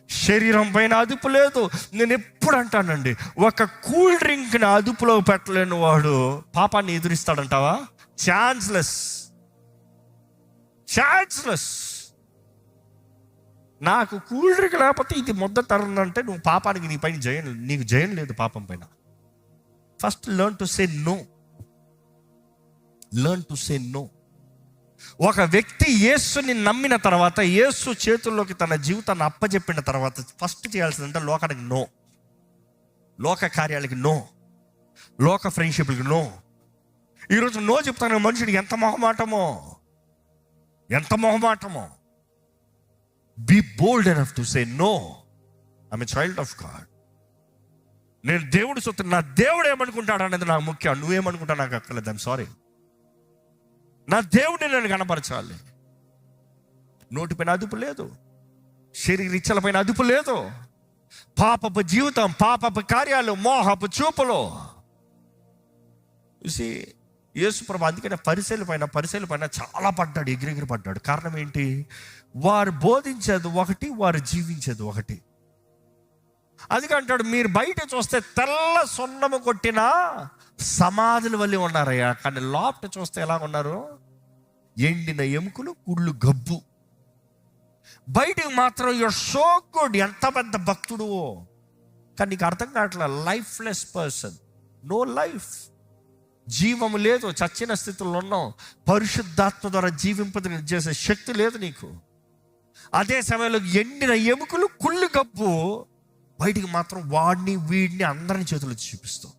శరీరం పైన అదుపు లేదు. నేను ఎప్పుడు అంటానండి, ఒక కూల్ డ్రింక్ని అదుపులో పెట్టలేని వాడు పాపాన్ని ఎదురిస్తాడంటావా? ఛాన్స్లెస్. నాకు కూల్ డ్రింక్ లేకపోతే ఇది ముద్ద తరందంటే నువ్వు పాపానికి నీ పైన నీకు జయం లేదు పాపం పైన. First learn to say no. ఒక వ్యక్తి యేసుని నమ్మిన తర్వాత, యేసు చేతుల్లోకి తన జీవితాన్ని అప్పచెప్పిన తర్వాత ఫస్ట్ చేయాల్సిందంటే లోకానికి నో, లోక కార్యాలకి నో, లోక ఫ్రెండ్షిప్లకి నో. ఈరోజు నో చెప్తాను మనుషుడికి ఎంత మొహమాటమో. Be bold enough to say no. I'm a child of God. నేను దేవుడు సొత్తు, నా దేవుడు ఏమనుకుంటాడు అనేది నాకు ముఖ్యం. నువ్వేమనుకుంటా నాకు అక్కర్లేదు. I'm sorry. నా దేవుడిని నేను కనపరచాలి. నోటి పైన అదుపు లేదు, శరీరిచ్చల పైన అదుపు లేదు, పాపపు జీవితం, పాపపు కార్యాలు, మోహపు చూపులు. చూసి యేసుప్రభు అందుకనే పరిసెల పైన చాలా పడ్డాడు, ఎగిరెగిరి పడ్డాడు. కారణం ఏంటి? వారు బోధించేది ఒకటి, వారు జీవించేది ఒకటి. అందుకే అంటాడు, మీరు బయట చూస్తే తెల్ల సున్నము కొట్టిన సమాధుల వల్లే ఉన్నారయ్యా, కానీ లోపట చూస్తే ఎలా ఉన్నారు? ఎండిన ఎముకలు, కుళ్ళు గబ్బు. బయటికి మాత్రం యూఆర్ సో గుడ్, ఎంత పెద్ద భక్తుడు, కానీ నీకు అర్థం కావట్లే. లైఫ్లెస్ పర్సన్, నో లైఫ్, జీవము లేదు, చచ్చిన స్థితిలో ఉన్నాం. పరిశుద్ధాత్మ ద్వారా జీవింపజేసే శక్తి లేదు నీకు. అదే సమయంలో ఎండిన ఎముకలు, కుళ్ళు గబ్బు, బయటికి మాత్రం వాడిని వీడిని అందరిని చేతులు చూపిస్తావు.